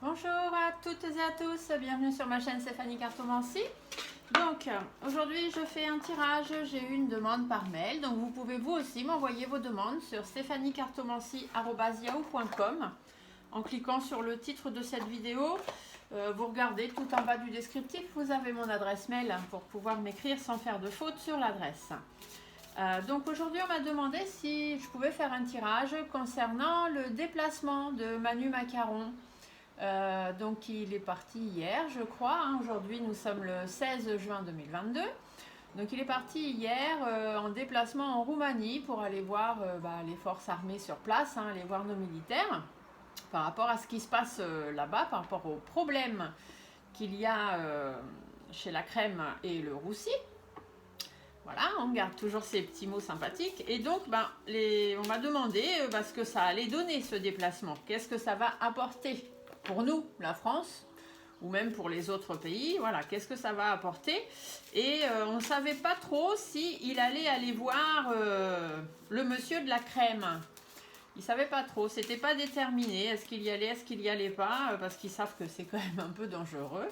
Bonjour à toutes et à tous, bienvenue sur ma chaîne Stéphanie Cartomancie. Donc aujourd'hui je fais un tirage, j'ai eu une demande par mail, donc vous pouvez vous aussi m'envoyer vos demandes sur stéphaniecartomancie@yahoo.com en cliquant sur le titre de cette vidéo. Vous regardez tout en bas du descriptif, vous avez mon adresse mail pour pouvoir m'écrire sans faire de faute sur l'adresse. Donc aujourd'hui on m'a demandé si je pouvais faire un tirage concernant le déplacement de Manu Macaron. Donc il est parti hier je crois, hein. Aujourd'hui nous sommes le 16 juin 2022. Donc il est parti hier en déplacement en Roumanie pour aller voir les forces armées sur place, hein, aller voir nos militaires par rapport à ce qui se passe là-bas, par rapport aux problèmes qu'il y a chez la Crème et le Roussi. Voilà, on garde toujours ces petits mots sympathiques. Et donc, on m'a demandé ce que ça allait donner ce déplacement. Qu'est-ce que ça va apporter pour nous, la France, ou même pour les autres pays. Voilà, qu'est-ce que ça va apporter. Et on ne savait pas trop s'il allait aller voir le monsieur de la Crème. Ils ne savaient pas trop, c'était pas déterminé. Est-ce qu'il y allait, est-ce qu'il y allait pas, parce qu'ils savent que c'est quand même un peu dangereux.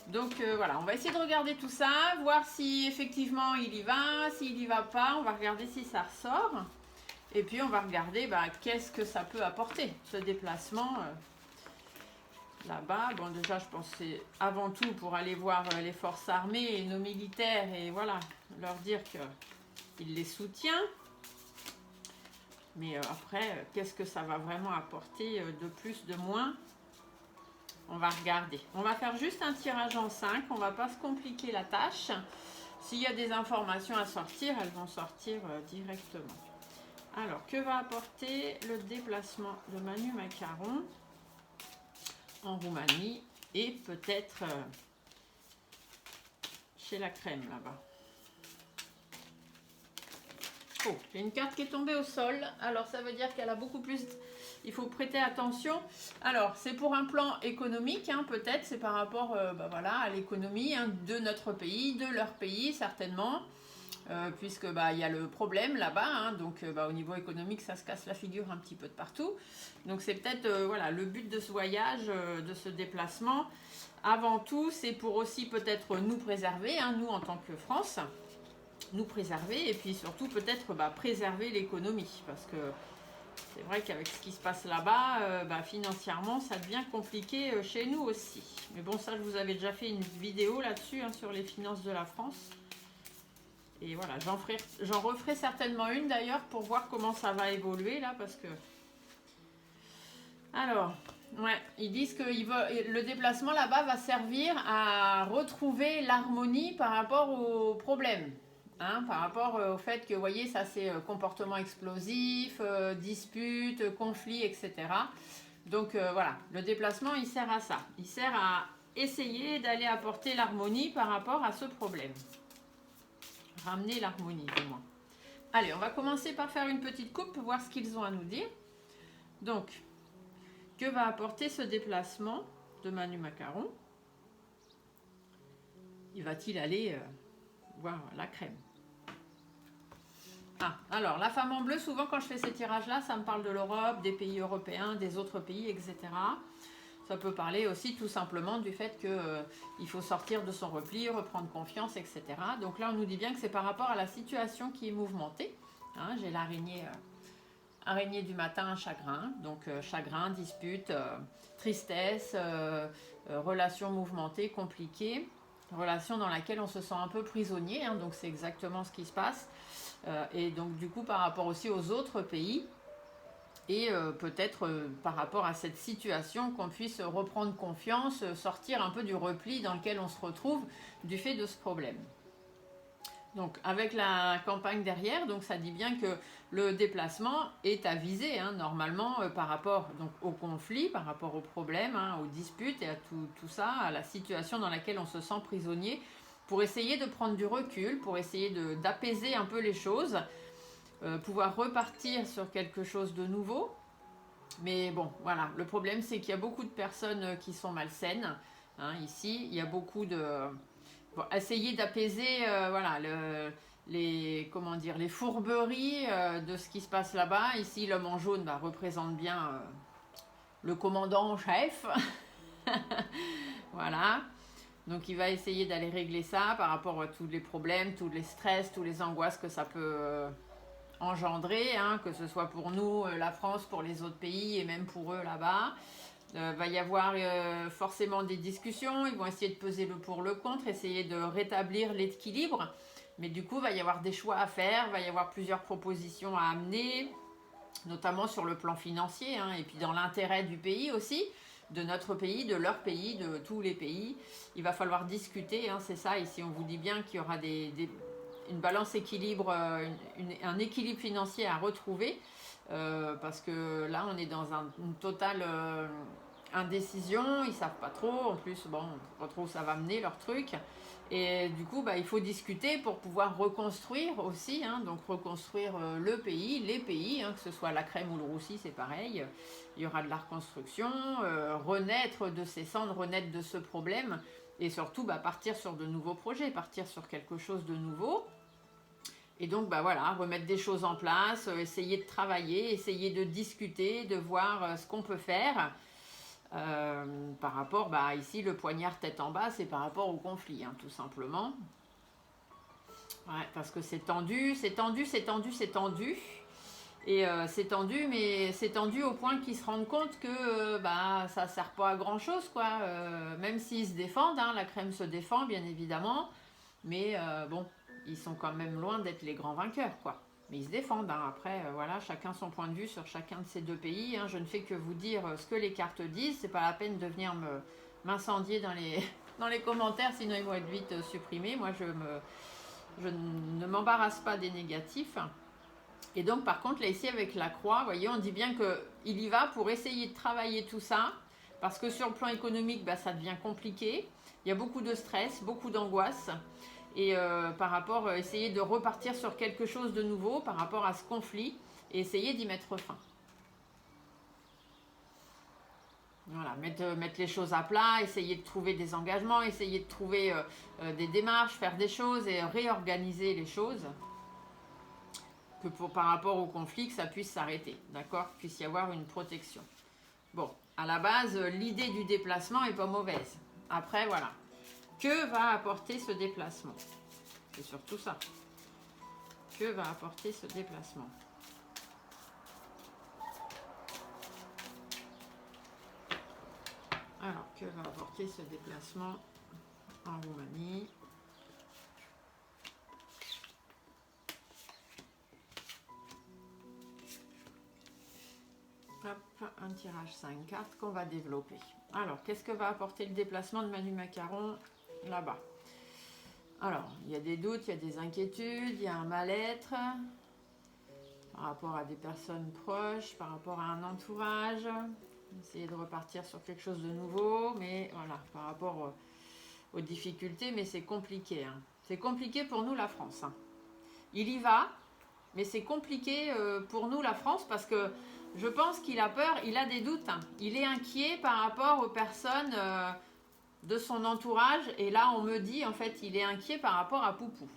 Donc voilà, on va essayer de regarder tout ça, voir si effectivement il y va, s'il y va pas, on va regarder si ça ressort. Et puis on va regarder qu'est-ce que ça peut apporter, ce déplacement là-bas. Bon déjà je pense que c'est avant tout pour aller voir les forces armées et nos militaires et voilà, leur dire qu'il les soutient. Mais après, qu'est-ce que ça va vraiment apporter de plus, de moins? On va regarder. On va faire juste un tirage en 5. On ne va pas se compliquer la tâche. S'il y a des informations à sortir, elles vont sortir directement. Alors, que va apporter le déplacement de Manu Macaron en Roumanie et peut-être chez la Crème là-bas? Oh, j'ai une carte qui est tombée au sol. Alors, ça veut dire qu'elle a beaucoup plus... Il faut prêter attention. Alors, c'est pour un plan économique, hein, peut-être. C'est par rapport à l'économie de notre pays, de leur pays, certainement. Puisque il y a le problème là-bas. Hein, donc, au niveau économique, ça se casse la figure un petit peu de partout. Donc, c'est peut-être le but de ce voyage, de ce déplacement. Avant tout, c'est pour aussi peut-être nous préserver, hein, nous en tant que France. Nous préserver et puis surtout peut-être préserver l'économie parce que c'est vrai qu'avec ce qui se passe là-bas, financièrement ça devient compliqué chez nous aussi. Mais bon, ça je vous avais déjà fait une vidéo là-dessus, hein, sur les finances de la France. Et voilà, j'en referai certainement une d'ailleurs pour voir comment ça va évoluer là parce que... Alors, ouais, ils disent que le déplacement là-bas va servir à retrouver l'harmonie par rapport aux problèmes. Hein, par rapport au fait que, vous voyez, ça c'est comportement explosif, dispute, conflit, etc. Donc voilà, le déplacement il sert à ça. Il sert à essayer d'aller apporter l'harmonie par rapport à ce problème. Ramener l'harmonie du moins. Allez, on va commencer par faire une petite coupe pour voir ce qu'ils ont à nous dire. Donc, que va apporter ce déplacement de Manu Macaron? Il va-t-il aller voir la Crème? Ah, alors, la femme en bleu, souvent quand je fais ces tirages-là, ça me parle de l'Europe, des pays européens, des autres pays, etc. Ça peut parler aussi tout simplement du fait qu'il faut sortir de son repli, reprendre confiance, etc. Donc là, on nous dit bien que c'est par rapport à la situation qui est mouvementée. Hein, j'ai l'araignée araignée du matin, chagrin. Donc chagrin, dispute, tristesse, relation mouvementée, compliquée. Relation dans laquelle on se sent un peu prisonnier. Hein, donc c'est exactement ce qui se passe. Et donc du coup par rapport aussi aux autres pays et peut-être par rapport à cette situation qu'on puisse reprendre confiance, sortir un peu du repli dans lequel on se retrouve du fait de ce problème. Donc avec la campagne derrière, donc ça dit bien que le déplacement est avisé hein, normalement par rapport donc, au conflit, par rapport aux problèmes, hein, aux disputes et à tout ça, à la situation dans laquelle on se sent prisonnier, pour essayer de prendre du recul, pour essayer d'apaiser un peu les choses, pouvoir repartir sur quelque chose de nouveau. Mais bon, voilà, le problème c'est qu'il y a beaucoup de personnes qui sont malsaines. Hein, ici, il y a beaucoup de... Bon, essayer d'apaiser les fourberies de ce qui se passe là-bas. Ici, l'homme en jaune représente bien le commandant en chef. Voilà. Donc il va essayer d'aller régler ça par rapport à tous les problèmes, tous les stress, tous les angoisses que ça peut engendrer, hein, que ce soit pour nous, la France, pour les autres pays et même pour eux là-bas. Va y avoir forcément des discussions, ils vont essayer de peser le pour le contre, essayer de rétablir l'équilibre, mais du coup, il va y avoir des choix à faire, il va y avoir plusieurs propositions à amener, notamment sur le plan financier, hein, et puis dans l'intérêt du pays aussi, de notre pays, de leur pays, de tous les pays. Il va falloir discuter, hein, c'est ça, ici on vous dit bien qu'il y aura une balance équilibre, un équilibre financier à retrouver, parce que là on est dans une totale indécision, ils savent pas trop, en plus bon, pas trop où ça va mener leur truc, et du coup il faut discuter pour pouvoir reconstruire aussi, hein, donc reconstruire le pays, les pays, hein, que ce soit la Crème ou le Roussi, c'est pareil, il y aura de la reconstruction, renaître de ces cendres, renaître de ce problème, et surtout partir sur de nouveaux projets, partir sur quelque chose de nouveau. Et donc, voilà, remettre des choses en place, essayer de travailler, essayer de discuter, de voir ce qu'on peut faire. Par rapport, ici, le poignard tête en bas, c'est par rapport au conflit, hein, tout simplement. Ouais, parce que c'est tendu, c'est tendu, c'est tendu, c'est tendu. Et c'est tendu, mais c'est tendu au point qu'ils se rendent compte que ça ne sert pas à grand-chose, quoi. Même s'ils se défendent, hein, la Crème se défend, bien évidemment. Mais bon, ils sont quand même loin d'être les grands vainqueurs, quoi. Mais ils se défendent, hein. Après, voilà, chacun son point de vue sur chacun de ces deux pays, hein. Je ne fais que vous dire ce que les cartes disent. C'est pas la peine de venir m'incendier dans les commentaires, sinon ils vont être vite supprimés. Moi, je ne m'embarrasse pas des négatifs. Et donc, par contre, là, ici, avec la croix, vous voyez, on dit bien qu'il y va pour essayer de travailler tout ça, parce que sur le plan économique, ça devient compliqué. Il y a beaucoup de stress, beaucoup d'angoisse. Et par rapport, essayer de repartir sur quelque chose de nouveau par rapport à ce conflit et essayer d'y mettre fin. Voilà, mettre les choses à plat, essayer de trouver des engagements, essayer de trouver des démarches, faire des choses et réorganiser les choses. Que par rapport au conflit, que ça puisse s'arrêter, d'accord, qu'il puisse y avoir une protection. Bon, à la base, l'idée du déplacement est pas mauvaise. Après, voilà. Que va apporter ce déplacement? C'est surtout ça. Que va apporter ce déplacement? Alors, que va apporter ce déplacement en Roumanie? Hop, un tirage 5 cartes qu'on va développer. Alors, qu'est-ce que va apporter le déplacement de Manu Macaron là-bas? Alors, il y a des doutes, il y a des inquiétudes, il y a un mal-être par rapport à des personnes proches, par rapport à un entourage. Essayer de repartir sur quelque chose de nouveau, mais voilà, par rapport aux difficultés, mais c'est compliqué. Hein. C'est compliqué pour nous, la France. Hein. Il y va, mais c'est compliqué pour nous, la France, parce que je pense qu'il a peur, il a des doutes. Hein. Il est inquiet par rapport aux personnes de son entourage. Et là, on me dit, en fait, il est inquiet par rapport à Poupou.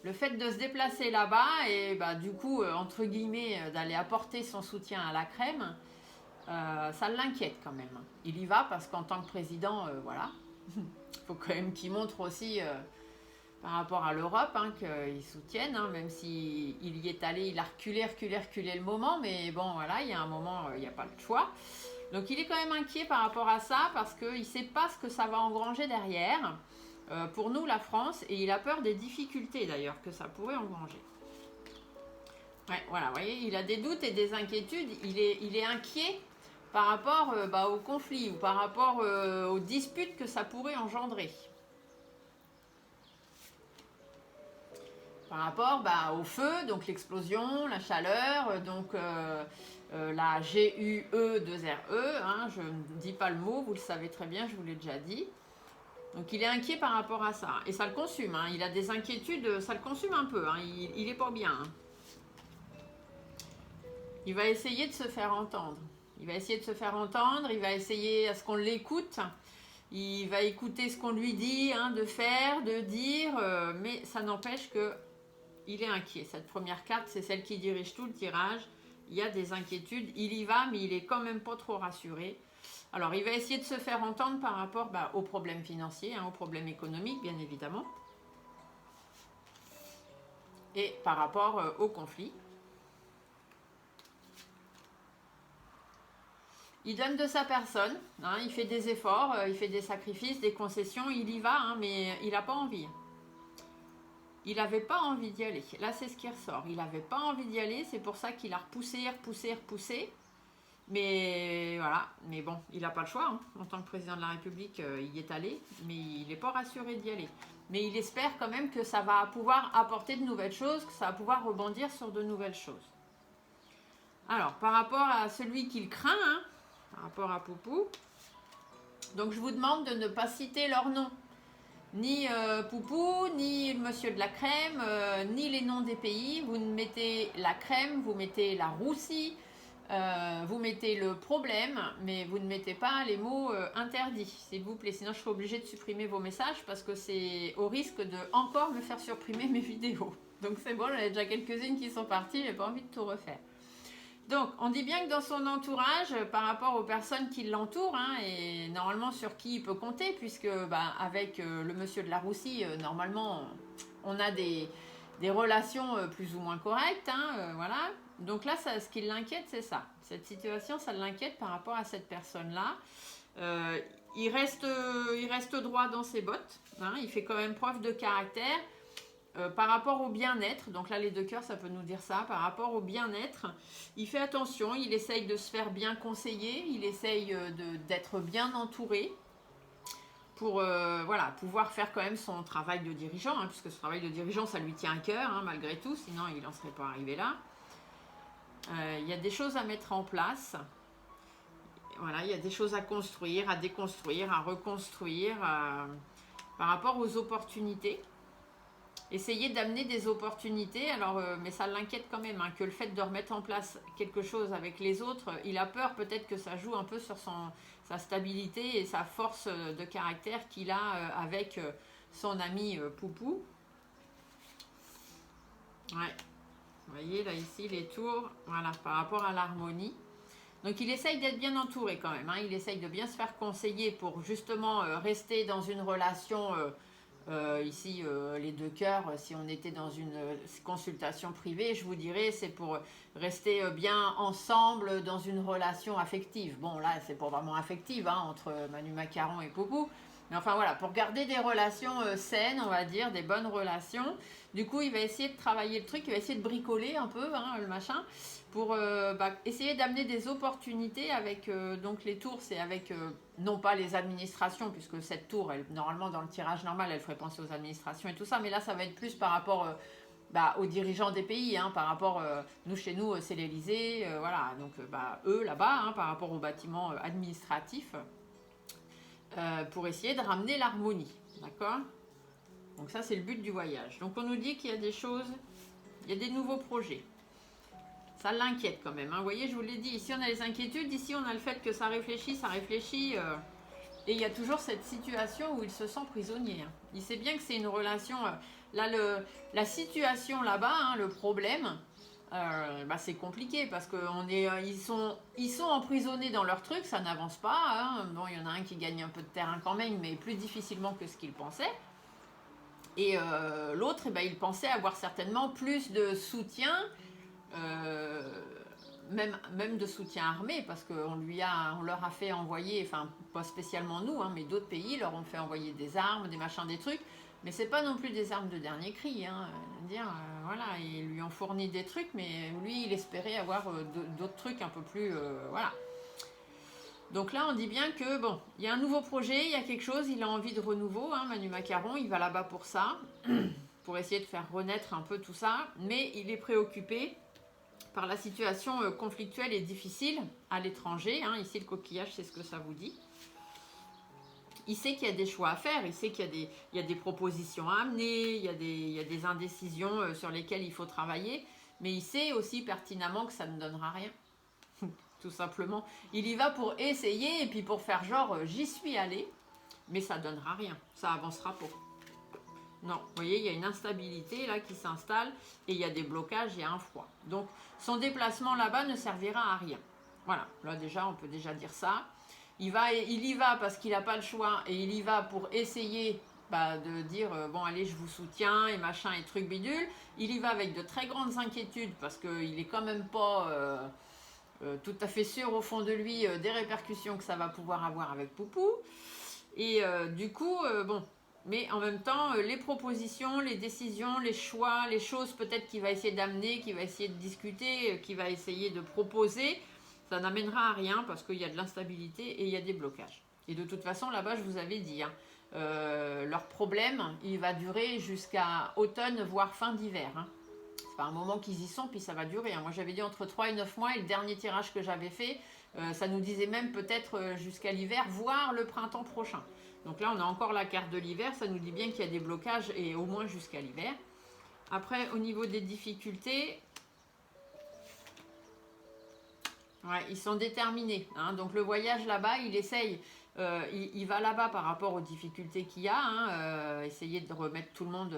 Le fait de se déplacer là-bas et du coup, entre guillemets, d'aller apporter son soutien à la Crème, ça l'inquiète quand même. Il y va parce qu'en tant que président, voilà, il faut quand même qu'il montre aussi... par rapport à l'Europe, hein, qu'ils soutiennent, hein, même s'il y est allé, il a reculé le moment, mais bon, voilà, il y a un moment, il n'y a pas le choix. Donc il est quand même inquiet par rapport à ça, parce qu'il ne sait pas ce que ça va engranger derrière, pour nous, la France, et il a peur des difficultés, d'ailleurs, que ça pourrait engranger. Ouais, voilà, vous voyez, il a des doutes et des inquiétudes, il est inquiet par rapport au conflit, ou par rapport aux disputes que ça pourrait engendrer. Par rapport au feu, donc l'explosion, la chaleur, donc la GUE2RE, hein, je ne dis pas le mot, vous le savez très bien, je vous l'ai déjà dit. Donc il est inquiet par rapport à ça, et ça le consume, hein, il a des inquiétudes, ça le consume un peu, hein, il est pas bien. Hein. Il va essayer de se faire entendre, il va essayer à ce qu'on l'écoute. Il va écouter ce qu'on lui dit, hein, de faire, de dire, mais ça n'empêche que il est inquiet. Cette première carte, c'est celle qui dirige tout le tirage. il y a des inquiétudes. Il y va, mais il est quand même pas trop rassuré. Alors, il va essayer de se faire entendre par rapport aux problèmes financiers, aux problèmes économiques, bien évidemment. Et par rapport au conflit. Il donne de sa personne, il fait des efforts, il fait des sacrifices, des concessions, il y va, mais il n'a pas envie. Il n'avait pas envie d'y aller. Là, c'est ce qui ressort. Il n'avait pas envie d'y aller, c'est pour ça qu'il a repoussé. Mais voilà, mais bon, il n'a pas le choix. En tant que président de la République, il y est allé, mais il n'est pas rassuré d'y aller. Mais il espère quand même que ça va pouvoir apporter de nouvelles choses, que ça va pouvoir rebondir sur de nouvelles choses. Alors, par rapport à celui qu'il craint, par rapport à Poupou, donc je vous demande de ne pas citer leur nom. Ni Poupou, ni Monsieur de la Crème, ni les noms des pays. Vous mettez la crème, vous mettez la roussie, vous mettez le problème, mais vous ne mettez pas les mots interdits, s'il vous plaît. Sinon, je serai obligée de supprimer vos messages parce que c'est au risque de encore me faire supprimer mes vidéos. Donc c'est bon, j'en ai déjà quelques-unes qui sont parties, j'ai pas envie de tout refaire. Donc, on dit bien que dans son entourage, par rapport aux personnes qui l'entourent, et normalement sur qui il peut compter, puisque avec le monsieur de la Roussie, normalement, on a des relations plus ou moins correctes, voilà. Donc là, ce qui l'inquiète, c'est ça. Cette situation, ça l'inquiète par rapport à cette personne-là. Il reste droit dans ses bottes, il fait quand même preuve de caractère. Par rapport au bien-être, donc là les deux cœurs ça peut nous dire ça, par rapport au bien-être, il fait attention, il essaye de se faire bien conseiller, il essaye d'être bien entouré pour pouvoir faire quand même son travail de dirigeant, puisque ce travail de dirigeant ça lui tient à cœur malgré tout, sinon il n'en serait pas arrivé là. Il y a des choses à mettre en place, voilà, il y a des choses à construire, à déconstruire, à reconstruire par rapport aux opportunités. Essayer d'amener des opportunités, alors, mais ça l'inquiète quand même, que le fait de remettre en place quelque chose avec les autres, il a peur peut-être que ça joue un peu sur sa stabilité et sa force de caractère qu'il a avec son ami Poupou. Ouais, vous voyez là ici les tours, voilà, par rapport à l'harmonie. Donc il essaye d'être bien entouré quand même, il essaye de bien se faire conseiller pour justement rester dans une relation... ici, les deux cœurs, si on était dans une consultation privée, je vous dirais, c'est pour rester bien ensemble dans une relation affective. Bon, là, c'est pas vraiment affective entre Manu Macaron et Poupou. Mais enfin, voilà, pour garder des relations saines, on va dire, des bonnes relations. Du coup, il va essayer de travailler le truc, il va essayer de bricoler un peu, le machin, pour essayer d'amener des opportunités avec, donc les tours, c'est avec, non pas les administrations, puisque cette tour, elle, normalement dans le tirage normal, elle ferait penser aux administrations et tout ça, mais là, ça va être plus par rapport aux dirigeants des pays, par rapport, nous, chez nous, c'est l'Élysée, voilà, donc eux, là-bas, par rapport aux bâtiments administratifs, pour essayer de ramener l'harmonie, d'accord ? Donc ça, c'est le but du voyage. Donc on nous dit qu'il y a des choses, il y a des nouveaux projets. Ça l'inquiète quand même. Vous voyez, je vous l'ai dit, ici on a les inquiétudes, ici on a le fait que ça réfléchit, et il y a toujours cette situation où il se sent prisonnier. Il sait bien que c'est une relation, là la situation là-bas, le problème, c'est compliqué parce qu'ils sont emprisonnés dans leur truc, ça n'avance pas. Bon, il y en a un qui gagne un peu de terrain quand même, mais plus difficilement que ce qu'il pensait. Et l'autre, il pensait avoir certainement plus de soutien, même de soutien armé, parce qu'on leur a fait envoyer, enfin pas spécialement nous, mais d'autres pays leur ont fait envoyer des armes, des machins, des trucs, mais c'est pas non plus des armes de dernier cri, voilà, ils lui ont fourni des trucs, mais lui il espérait avoir d'autres trucs un peu plus, voilà. Donc là, on dit bien que, bon, il y a un nouveau projet, il y a quelque chose, il a envie de renouveau, Manu Macaron, il va là-bas pour ça, pour essayer de faire renaître un peu tout ça, mais il est préoccupé par la situation conflictuelle et difficile à l'étranger. Ici, le coquillage, c'est ce que ça vous dit. Il sait qu'il y a des choix à faire, il sait qu'il y a des propositions à amener, il y a des indécisions sur lesquelles il faut travailler, mais il sait aussi pertinemment que ça ne donnera rien. Tout simplement. Il y va pour essayer et puis pour faire genre j'y suis allé, mais ça donnera rien, ça avancera pas. Non, vous voyez, il y a une instabilité là qui s'installe et il y a des blocages, il y a un froid. Donc son déplacement là-bas ne servira à rien. Voilà, là déjà, on peut déjà dire ça. Il y va parce qu'il n'a pas le choix et il y va pour essayer de dire bon allez je vous soutiens et machin et truc bidule. Il y va avec de très grandes inquiétudes parce qu'il est quand même pas tout à fait sûr au fond de lui des répercussions que ça va pouvoir avoir avec Poupou. Et du coup, bon, mais en même temps, les propositions, les décisions, les choix, les choses peut-être qu'il va essayer d'amener, qu'il va essayer de discuter, qu'il va essayer de proposer, ça n'amènera à rien parce qu'il y a de l'instabilité et il y a des blocages. Et de toute façon, là-bas, je vous avais dit, hein, leur problème, il va durer jusqu'à automne, voire fin d'hiver. Hein. C'est pas un moment qu'ils y sont, puis ça va durer. Hein. Moi, j'avais dit entre 3 et 9 mois, et le dernier tirage que j'avais fait, ça nous disait même peut-être jusqu'à l'hiver, voire le printemps prochain. Donc là, on a encore la carte de l'hiver, ça nous dit bien qu'il y a des blocages, et au moins jusqu'à l'hiver. Après, au niveau des difficultés, ouais, ils sont déterminés. Hein. Donc le voyage là-bas, il essaye, il va là-bas par rapport aux difficultés qu'il y a, hein, essayer de remettre tout le monde...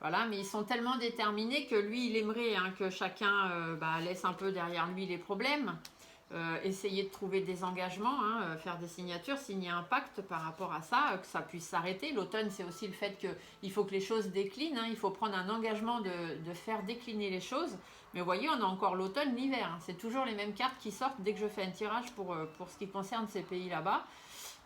voilà, mais ils sont tellement déterminés que lui, il aimerait hein, que chacun laisse un peu derrière lui les problèmes, essayer de trouver des engagements, hein, faire des signatures, signer un pacte par rapport à ça, que ça puisse s'arrêter. L'automne, c'est aussi le fait qu'il faut que les choses déclinent, hein, il faut prendre un engagement de faire décliner les choses. Mais vous voyez, on a encore l'automne, l'hiver. Hein, c'est toujours les mêmes cartes qui sortent dès que je fais un tirage pour ce qui concerne ces pays là-bas.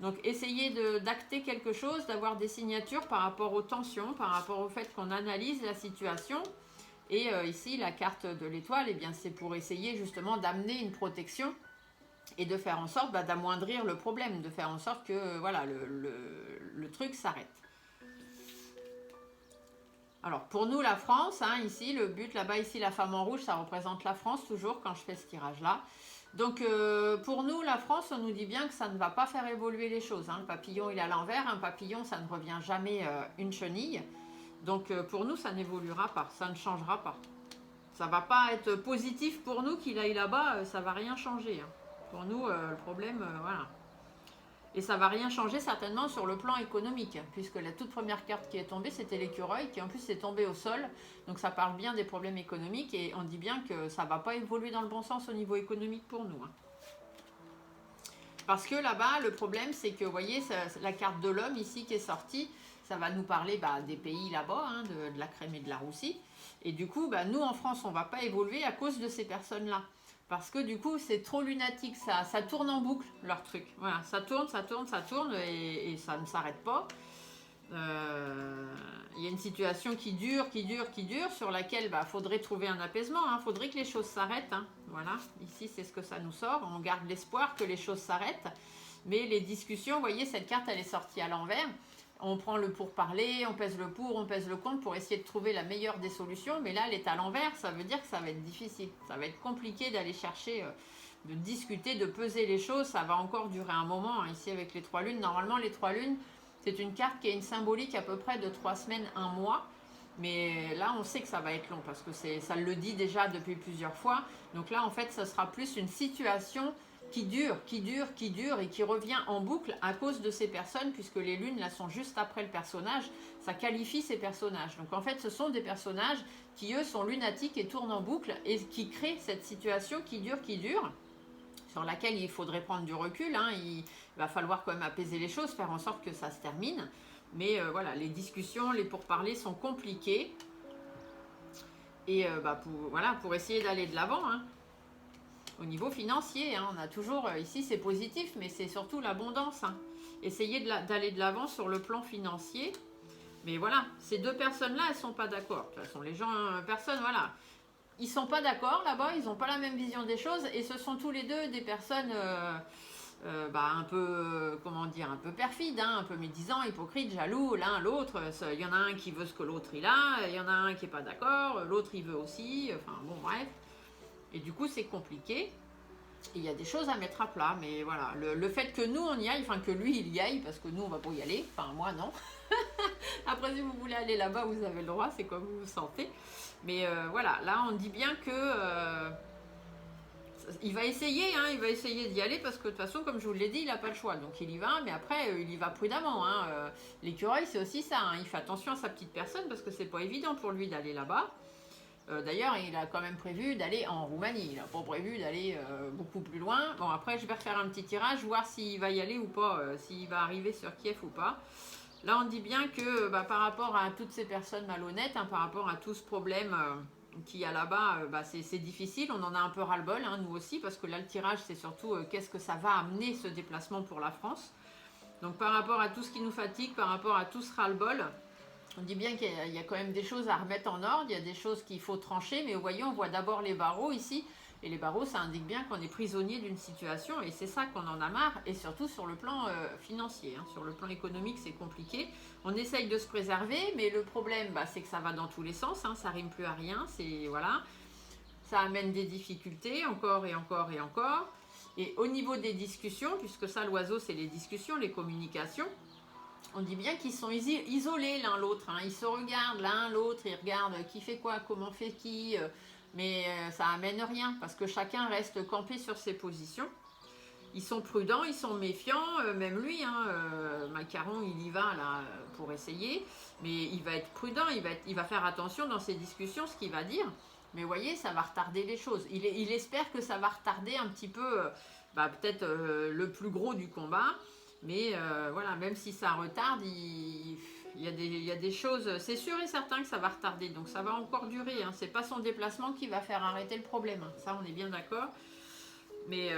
Donc, essayer d'acter quelque chose, d'avoir des signatures par rapport aux tensions, par rapport au fait qu'on analyse la situation. Et ici, la carte de l'étoile, eh bien, c'est pour essayer justement d'amener une protection et de faire en sorte d'amoindrir le problème, de faire en sorte que voilà, le truc s'arrête. Alors, pour nous, la France, hein, ici, le but, là-bas, ici, la femme en rouge, ça représente la France toujours quand je fais ce tirage-là. Donc pour nous, la France, on nous dit bien que ça ne va pas faire évoluer les choses. Hein. Le papillon, il est à l'envers. Un papillon, ça ne revient jamais une chenille. Donc pour nous, ça n'évoluera pas, ça ne changera pas. Ça ne va pas être positif pour nous qu'il aille là-bas, ça ne va rien changer. Hein. Pour nous, le problème, voilà. Et ça ne va rien changer certainement sur le plan économique, puisque la toute première carte qui est tombée, c'était l'écureuil, qui en plus est tombé au sol. Donc ça parle bien des problèmes économiques, et on dit bien que ça ne va pas évoluer dans le bon sens au niveau économique pour nous. Hein. Parce que là-bas, le problème, c'est que, vous voyez, la carte de l'homme ici qui est sortie, ça va nous parler des pays là-bas, hein, de la Crème et de la Roussie. Et du coup, nous en France, on ne va pas évoluer à cause de ces personnes-là. Parce que du coup, c'est trop lunatique, ça tourne en boucle, leur truc. Voilà, ça tourne, et ça ne s'arrête pas. Il y a une situation qui dure, sur laquelle faudrait trouver un apaisement. Il faudrait que les choses s'arrêtent. Hein. Voilà, ici, c'est ce que ça nous sort. On garde l'espoir que les choses s'arrêtent. Mais les discussions, vous voyez, cette carte, elle est sortie à l'envers. On prend le pourparler, on pèse le pour, on pèse le contre pour essayer de trouver la meilleure des solutions. Mais là, elle est à l'envers, ça veut dire que ça va être difficile. Ça va être compliqué d'aller chercher, de discuter, de peser les choses. Ça va encore durer un moment. Hein, ici, avec les 3 lunes. Normalement, les 3 lunes, c'est une carte qui a une symbolique à peu près de 3 semaines, 1 mois. Mais là, on sait que ça va être long parce que ça le dit déjà depuis plusieurs fois. Donc là, en fait, ça sera plus une situation qui dure et qui revient en boucle à cause de ces personnes, puisque les lunes là sont juste après le personnage, ça qualifie ces personnages. Donc en fait, ce sont des personnages qui eux sont lunatiques et tournent en boucle et qui créent cette situation qui dure, sur laquelle il faudrait prendre du recul. Hein. Il va falloir quand même apaiser les choses, faire en sorte que ça se termine. Mais voilà, les discussions, les pourparlers sont compliqués. Et pour essayer d'aller de l'avant. Hein. Au niveau financier, hein, on a toujours, ici c'est positif, mais c'est surtout l'abondance. Hein. Essayer d'aller de l'avant sur le plan financier. Mais voilà, ces deux personnes-là, elles ne sont pas d'accord. De toute façon, les gens, personnes, voilà. Ils ne sont pas d'accord là-bas, ils n'ont pas la même vision des choses. Et ce sont tous les deux des personnes un peu, un peu perfides, hein, un peu médisants, hypocrites, jaloux, l'un l'autre. Il y en a un qui veut ce que l'autre il a, il y en a un qui n'est pas d'accord, l'autre il veut aussi. Enfin bon, bref. Et du coup, c'est compliqué. Il y a des choses à mettre à plat. Mais voilà, le fait que nous, on y aille, enfin que lui, il y aille, parce que nous, on va pas y aller. Enfin, moi, non. Après, si vous voulez aller là-bas, vous avez le droit. C'est comme vous vous sentez. Mais voilà, là, on dit bien que il va essayer, hein, il va essayer d'y aller parce que de toute façon, comme je vous l'ai dit, il n'a pas le choix. Donc il y va, mais après, il y va prudemment. Hein. L'écureuil, c'est aussi ça. Hein. Il fait attention à sa petite personne parce que c'est pas évident pour lui d'aller là-bas. D'ailleurs, il a quand même prévu d'aller en Roumanie. Il n'a pas prévu d'aller beaucoup plus loin. Bon, après, je vais refaire un petit tirage, voir s'il va y aller ou pas, s'il va arriver sur Kiev ou pas. Là, on dit bien que par rapport à toutes ces personnes malhonnêtes, hein, par rapport à tout ce problème qu'il y a là-bas, c'est difficile. On en a un peu ras-le-bol, hein, nous aussi, parce que là, le tirage, c'est surtout qu'est-ce que ça va amener ce déplacement pour la France. Donc, par rapport à tout ce qui nous fatigue, par rapport à tout ce ras-le-bol, on dit bien qu'il y a quand même des choses à remettre en ordre, il y a des choses qu'il faut trancher, mais vous voyez, on voit d'abord les barreaux ici, et les barreaux, ça indique bien qu'on est prisonnier d'une situation, et c'est ça qu'on en a marre, et surtout sur le plan financier, hein. Sur le plan économique, c'est compliqué. On essaye de se préserver, mais le problème, c'est que ça va dans tous les sens, hein, ça rime plus à rien, voilà, ça amène des difficultés, encore et encore et encore. Et au niveau des discussions, puisque ça, l'oiseau, c'est les discussions, les communications, on dit bien qu'ils sont isolés l'un l'autre, hein. Ils se regardent l'un l'autre, ils regardent qui fait quoi, comment fait qui, mais ça amène rien parce que chacun reste campé sur ses positions. Ils sont prudents, ils sont méfiants, même lui, hein, Macaron, il y va là pour essayer, mais il va être prudent, il va faire attention dans ses discussions, ce qu'il va dire. Mais vous voyez, ça va retarder les choses. Il espère que ça va retarder un petit peu, peut-être le plus gros du combat. Mais voilà, même si ça retarde, il y a des choses, c'est sûr et certain que ça va retarder, donc ça va encore durer. Hein. C'est pas son déplacement qui va faire arrêter le problème, hein. Ça on est bien d'accord. Mais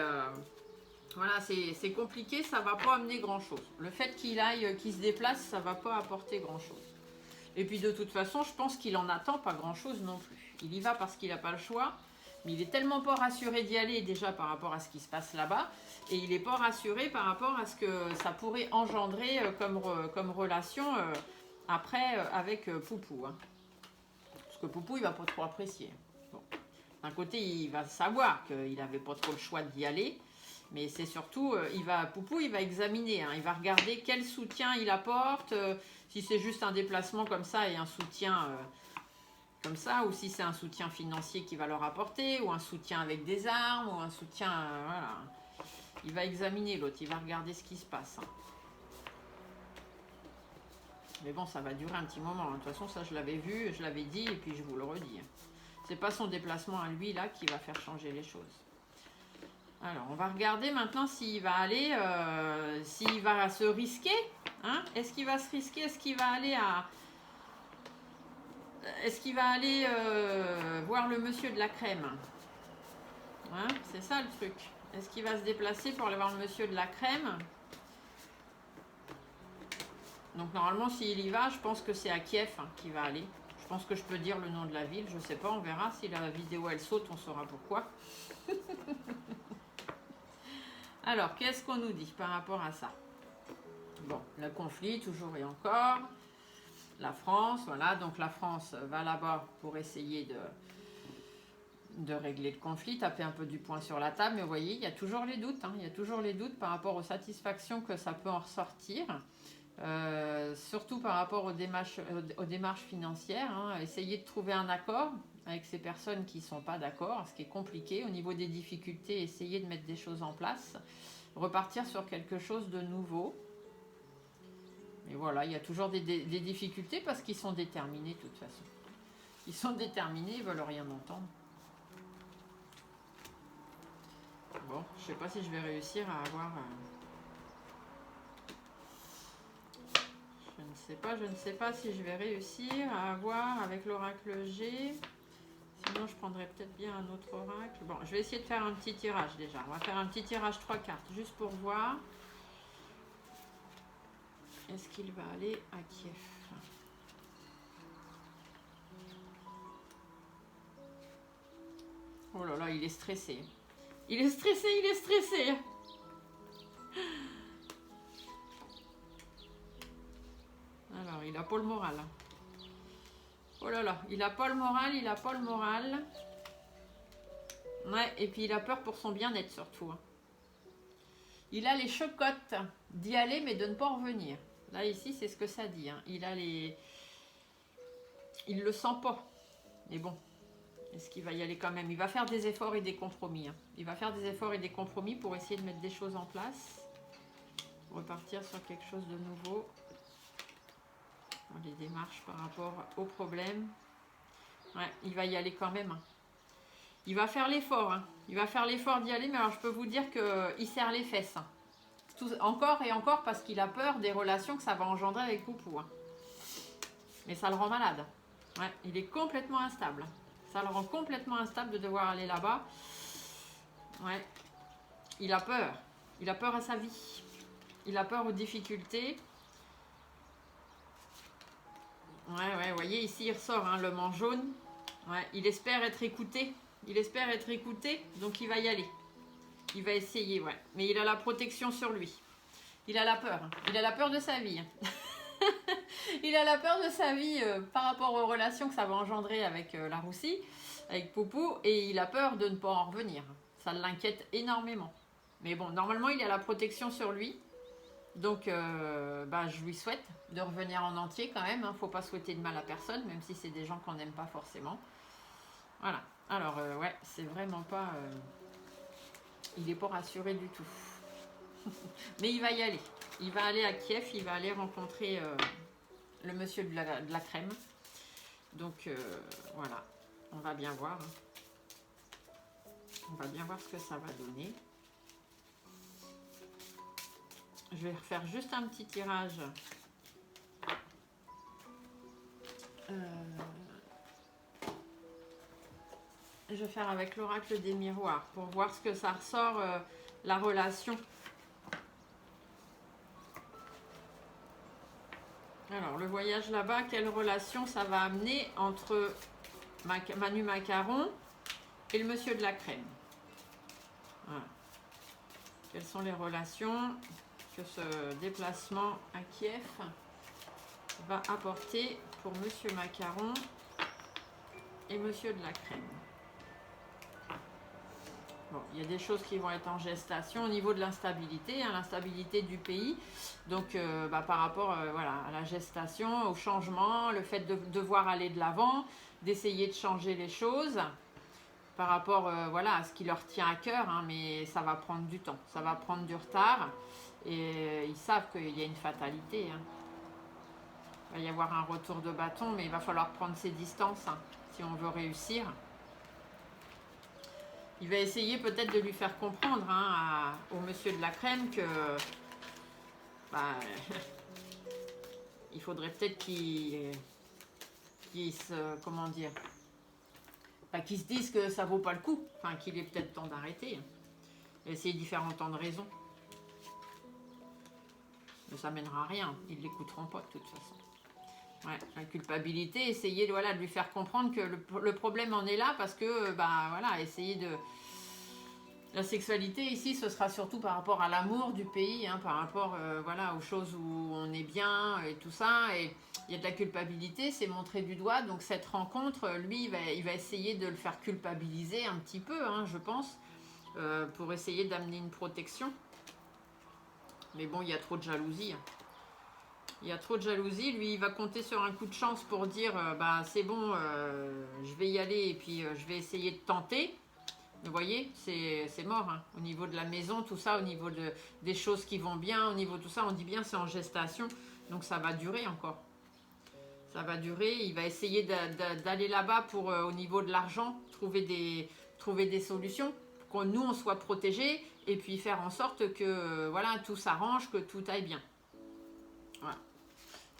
voilà, c'est compliqué, ça va pas amener grand chose. Le fait qu'il se déplace, ça va pas apporter grand chose. Et puis de toute façon, je pense qu'il en attend pas grand chose non plus. Il y va parce qu'il n'a pas le choix. Mais il est tellement pas rassuré d'y aller déjà par rapport à ce qui se passe là-bas, et il n'est pas rassuré par rapport à ce que ça pourrait engendrer comme relation après avec Poupou. Hein. Parce que Poupou, il va pas trop apprécier. Bon. D'un côté, il va savoir qu'il n'avait pas trop le choix d'y aller, mais c'est surtout, Poupou, il va examiner, hein, il va regarder quel soutien il apporte, si c'est juste un déplacement comme ça et un soutien... comme ça, ou si c'est un soutien financier qui va leur apporter, ou un soutien avec des armes, ou un soutien... voilà. Il va examiner l'autre, il va regarder ce qui se passe. Hein. Mais bon, ça va durer un petit moment. Hein. De toute façon, ça, je l'avais vu, je l'avais dit, et puis je vous le redis. C'est pas son déplacement à lui, là, qui va faire changer les choses. Alors, on va regarder maintenant s'il va aller... s'il va se risquer. Hein. Est-ce qu'il va se risquer? Est-ce qu'il va aller à... Est-ce qu'il va aller voir le monsieur de la crème? Hein, c'est ça le truc. Est-ce qu'il va se déplacer pour aller voir le monsieur de la crème? Donc normalement, s'il y va, je pense que c'est à Kiev qu'il va aller. Je pense que je peux dire le nom de la ville. Je sais pas, on verra. Si la vidéo elle saute, on saura pourquoi. Alors, qu'est-ce qu'on nous dit par rapport à ça? Bon, le conflit, toujours et encore. La France, voilà, donc la France va là-bas pour essayer de régler le conflit, taper un peu du poing sur la table, mais vous voyez, il y a toujours les doutes, hein, il y a toujours les doutes par rapport aux satisfactions que ça peut en ressortir, surtout par rapport aux démarches financières, hein, essayer de trouver un accord avec ces personnes qui ne sont pas d'accord, ce qui est compliqué, au niveau des difficultés, essayer de mettre des choses en place, repartir sur quelque chose de nouveau. Et voilà, il y a toujours des difficultés parce qu'ils sont déterminés de toute façon. Ils sont déterminés, ils veulent rien entendre. Bon, je sais pas si je vais réussir à avoir... Je ne sais pas si je vais réussir à avoir avec l'oracle G. Sinon, je prendrais peut-être bien un autre oracle. Bon, je vais essayer de faire un petit tirage déjà. On va faire un petit tirage 3 cartes, juste pour voir. Est-ce qu'il va aller à Kiev? Oh là là, il est stressé. Il est stressé, il est stressé. Alors, il n'a pas le moral. Oh là là, il n'a pas le moral, il n'a pas le moral. Ouais, et puis il a peur pour son bien-être surtout. Il a les chocottes d'y aller, mais de ne pas en revenir. Là, ici, c'est ce que ça dit. Hein. Il a les... Il le sent pas. Mais bon, Est-ce qu'il va y aller quand même? Il va faire des efforts et des compromis. Hein. Il va faire des efforts et des compromis pour essayer de mettre des choses en place. Repartir sur quelque chose de nouveau. Dans les démarches par rapport aux problèmes. Ouais, il va y aller quand même. Hein. Il va faire l'effort. Hein. Il va faire l'effort d'y aller, mais alors je peux vous dire qu'il serre les fesses. Hein. Encore et encore parce qu'il a peur des relations que ça va engendrer avec Poupou. Hein. Mais ça le rend malade. Ouais, il est complètement instable. Ça le rend complètement instable de devoir aller là-bas. Ouais. Il a peur. Il a peur à sa vie. Il a peur aux difficultés. Ouais, vous voyez, ici il ressort hein, le manche jaune. Ouais, il espère être écouté. Il espère être écouté, donc il va y aller. Il va essayer, ouais. Mais il a la protection sur lui. Il a la peur. Hein. Il a la peur de sa vie. Hein. Il a la peur de sa vie par rapport aux relations que ça va engendrer avec la roussie, avec Poupou, et il a peur de ne pas en revenir. Ça l'inquiète énormément. Mais bon, normalement, il a la protection sur lui. Donc, je lui souhaite de revenir en entier quand même. Hein. Faut pas souhaiter de mal à personne, même si c'est des gens qu'on n'aime pas forcément. Voilà. Alors, ouais, c'est vraiment pas... il n'est pas rassuré du tout. Mais il va y aller. Il va aller à Kiev, il va aller rencontrer le monsieur de la crème. Donc, voilà. On va bien voir. Hein. On va bien voir ce que ça va donner. Je vais refaire juste un petit tirage. Je vais faire avec l'oracle des miroirs pour voir ce que ça ressort, la relation. Alors, le voyage là-bas, quelle relation ça va amener entre Manu Macaron et le monsieur de la crème? Voilà. Quelles sont les relations que ce déplacement à Kiev va apporter pour monsieur Macaron et monsieur de la crème? Bon, il y a des choses qui vont être en gestation au niveau de l'instabilité, hein, l'instabilité du pays. Donc, par rapport voilà, à la gestation, au changement, le fait de devoir aller de l'avant, d'essayer de changer les choses par rapport voilà, à ce qui leur tient à cœur. Hein, mais ça va prendre du temps, ça va prendre du retard. Et ils savent qu'il y a une fatalité. Hein. Il va y avoir un retour de bâton, mais il va falloir prendre ses distances hein, si on veut réussir. Il va essayer peut-être de lui faire comprendre hein, au monsieur de la crème que il faudrait peut-être qu'il se comment dire qu'il se dise que ça vaut pas le coup, enfin qu'il est peut-être temps d'arrêter. Hein. Essayer d'y faire entendre raison. Mais ça mènera à rien, ils ne l'écouteront pas de toute façon. Ouais, la culpabilité, essayer voilà, de lui faire comprendre que le problème en est là parce que voilà, essayer de... La sexualité ici, ce sera surtout par rapport à l'amour du pays, hein, par rapport voilà, aux choses où on est bien et tout ça. Et il y a de la culpabilité, c'est montré du doigt. Donc cette rencontre, lui, il va essayer de le faire culpabiliser un petit peu, hein, je pense, pour essayer d'amener une protection. Mais bon, il y a trop de jalousie. Hein. Il y a trop de jalousie. Lui, il va compter sur un coup de chance pour dire c'est bon, je vais y aller et puis je vais essayer de tenter. Vous voyez, c'est mort. Hein. Au niveau de la maison, tout ça, au niveau des choses qui vont bien, au niveau de tout ça, on dit bien c'est en gestation. Donc ça va durer encore. Ça va durer. Il va essayer d'aller là-bas pour, au niveau de l'argent, trouver des solutions. Pour que nous, on soit protégés et puis faire en sorte que voilà, tout s'arrange, que tout aille bien. Voilà.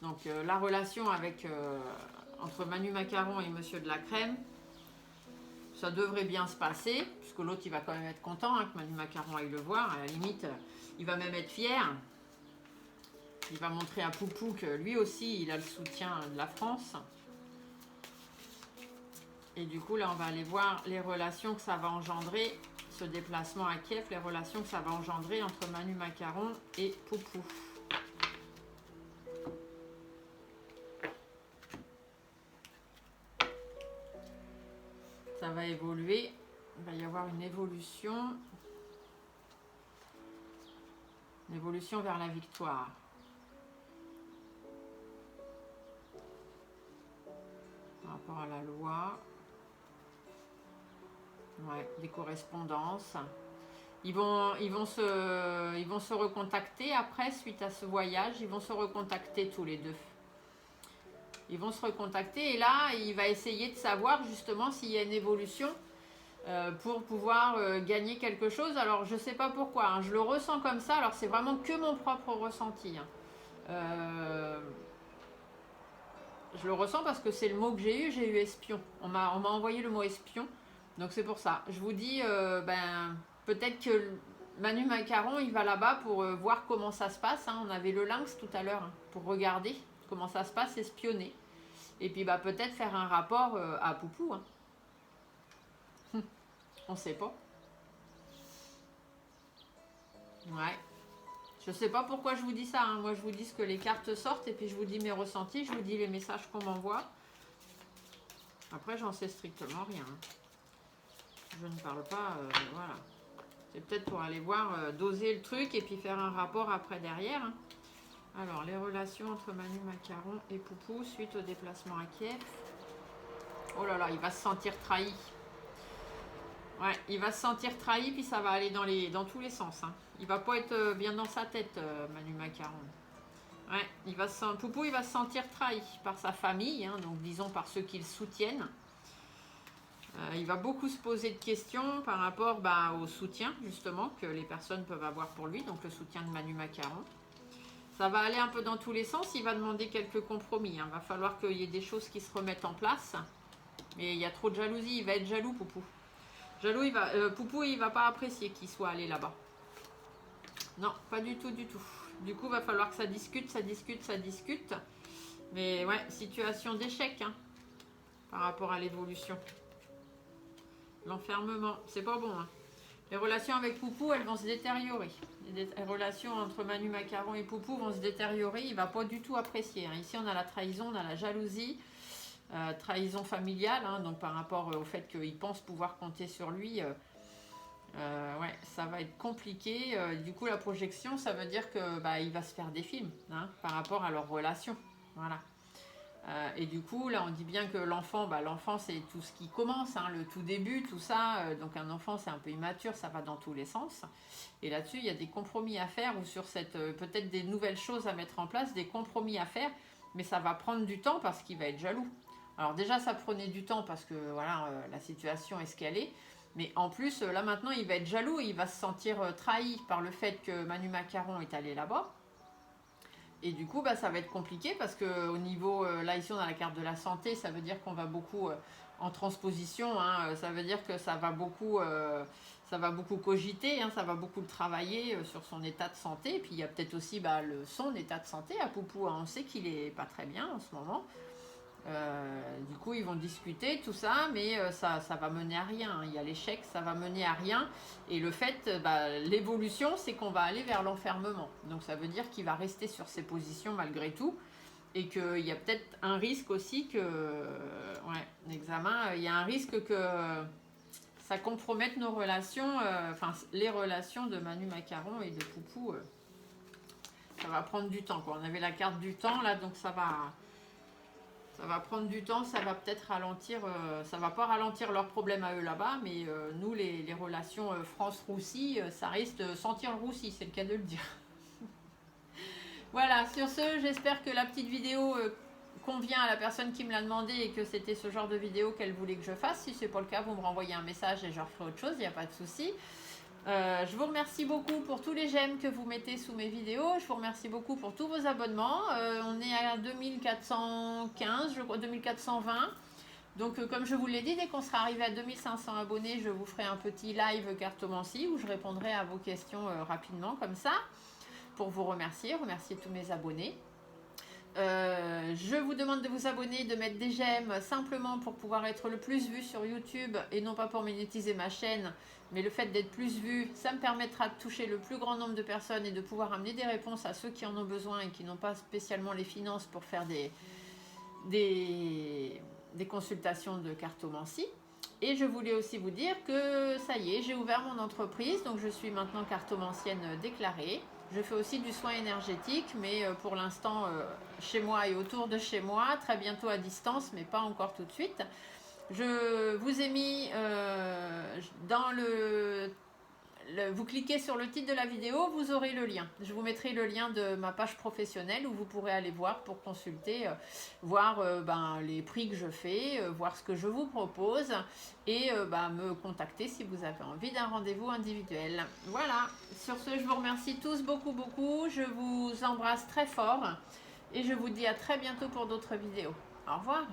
Donc la relation avec entre Manu Macaron et monsieur de la crème, ça devrait bien se passer, puisque l'autre il va quand même être content hein, que Manu Macaron aille le voir. À la limite, il va même être fier. Il va montrer à Poupou que lui aussi, il a le soutien de la France. Et du coup, là, on va aller voir les relations que ça va engendrer, ce déplacement à Kiev, les relations que ça va engendrer entre Manu Macaron et Poupou. Ça va évoluer, il va y avoir une évolution vers la victoire. Par rapport à la loi. Ouais, des correspondances. Ils vont se recontacter après, suite à ce voyage. Ils vont se recontacter tous les deux. Ils vont se recontacter et là, il va essayer de savoir justement s'il y a une évolution pour pouvoir gagner quelque chose. Alors, je ne sais pas pourquoi, hein, je le ressens comme ça. Alors, c'est vraiment que mon propre ressenti. Hein. Je le ressens parce que c'est le mot que j'ai eu espion. On m'a envoyé le mot espion. Donc, c'est pour ça. Je vous dis, peut-être que Manu Macaron, il va là-bas pour voir comment ça se passe. Hein. On avait le lynx tout à l'heure hein, pour regarder comment ça se passe, espionner. Et puis peut-être faire un rapport à Poupou. Hein. On sait pas. Ouais. Je sais pas pourquoi je vous dis ça. Hein. Moi, je vous dis ce que les cartes sortent et puis je vous dis mes ressentis. Je vous dis les messages qu'on m'envoie. Après, j'en sais strictement rien. Je ne parle pas. Voilà. C'est peut-être pour aller voir, doser le truc et puis faire un rapport après derrière. Hein. Alors, les relations entre Manu Macaron et Poupou suite au déplacement à Kiev. Oh là là, il va se sentir trahi. Ouais, il va se sentir trahi, puis ça va aller dans tous les sens. Hein. Il va pas être bien dans sa tête, Manu Macaron. Ouais, Poupou, il va se sentir trahi par sa famille, hein, donc disons par ceux qui le soutiennent. Il va beaucoup se poser de questions par rapport au soutien, justement, que les personnes peuvent avoir pour lui, donc le soutien de Manu Macaron. Ça va aller un peu dans tous les sens, il va demander quelques compromis. Hein. Il va falloir qu'il y ait des choses qui se remettent en place. Mais il y a trop de jalousie, il va être jaloux, Poupou. Jaloux, Poupou, il va pas apprécier qu'il soit allé là-bas. Non, pas du tout, du tout. Du coup, il va falloir que ça discute. Mais ouais, situation d'échec hein, par rapport à l'évolution. L'enfermement, c'est pas bon. Hein. Les relations avec Poupou, elles vont se détériorer. Les relations entre Manu Macaron et Poupou vont se détériorer. Il va pas du tout apprécier. Hein. Ici, on a la trahison, on a la jalousie. Trahison familiale, hein, donc par rapport au fait qu'il pense pouvoir compter sur lui, ouais, ça va être compliqué. Du coup, la projection, ça veut dire que il va se faire des films hein, par rapport à leur relation. Voilà. Et du coup, là, on dit bien que l'enfant, l'enfant, c'est tout ce qui commence, hein, le tout début, tout ça. Donc, un enfant, c'est un peu immature, ça va dans tous les sens. Et là-dessus, il y a des compromis à faire ou sur cette, peut-être des nouvelles choses à mettre en place, des compromis à faire, mais ça va prendre du temps parce qu'il va être jaloux. Alors déjà, ça prenait du temps parce que voilà, la situation est ce qu'elle est. Mais en plus, là maintenant, il va être jaloux, il va se sentir trahi par le fait que Manu Macaron est allé là-bas. Et du coup, ça va être compliqué parce qu'au niveau, là ici on a la carte de la santé, ça veut dire qu'on va beaucoup en transposition, hein, ça veut dire que ça va beaucoup cogiter, hein, ça va beaucoup le travailler sur son état de santé. Et puis il y a peut-être aussi son état de santé à Poupou, hein. On sait qu'il est pas très bien en ce moment. Du coup, ils vont discuter tout ça, mais ça va mener à rien. Il y a l'échec, ça va mener à rien. Et le fait, l'évolution, c'est qu'on va aller vers l'enfermement. Donc, ça veut dire qu'il va rester sur ses positions malgré tout. Et qu'il y a peut-être un risque aussi que, l'examen, il y a un risque que ça compromette nos relations, les relations de Manu Macaron et de Poupou. Ça va prendre du temps, quoi. On avait la carte du temps, là, donc ça va prendre du temps, ça va peut-être ralentir, ça va pas ralentir leurs problèmes à eux là-bas, mais nous, les relations France-Roussie, ça risque de sentir le roussi, c'est le cas de le dire. Voilà, sur ce, j'espère que la petite vidéo convient à la personne qui me l'a demandé et que c'était ce genre de vidéo qu'elle voulait que je fasse. Si ce n'est pas le cas, vous me renvoyez un message et je referai autre chose, il n'y a pas de souci. Je vous remercie beaucoup pour tous les j'aime que vous mettez sous mes vidéos. Je vous remercie beaucoup pour tous vos abonnements. On est à 2415, je crois, 2420. Donc, comme je vous l'ai dit, dès qu'on sera arrivé à 2500 abonnés, je vous ferai un petit live cartomancie où je répondrai à vos questions rapidement comme ça pour vous remercier tous mes abonnés. Je vous demande de vous abonner, de mettre des j'aime simplement pour pouvoir être le plus vu sur YouTube et non pas pour monétiser ma chaîne, mais le fait d'être plus vu, ça me permettra de toucher le plus grand nombre de personnes et de pouvoir amener des réponses à ceux qui en ont besoin et qui n'ont pas spécialement les finances pour faire des consultations de cartomancie. Et je voulais aussi vous dire que ça y est, j'ai ouvert mon entreprise, donc je suis maintenant cartomancienne déclarée. Je fais aussi du soin énergétique, mais pour l'instant chez moi et autour de chez moi, très bientôt à distance, mais pas encore tout de suite. Je vous ai mis dans vous cliquez sur le titre de la vidéo, vous aurez le lien. Je vous mettrai le lien de ma page professionnelle où vous pourrez aller voir pour consulter, voir les prix que je fais, voir ce que je vous propose et me contacter si vous avez envie d'un rendez-vous individuel. Voilà, sur ce, je vous remercie tous beaucoup, beaucoup. Je vous embrasse très fort et je vous dis à très bientôt pour d'autres vidéos. Au revoir.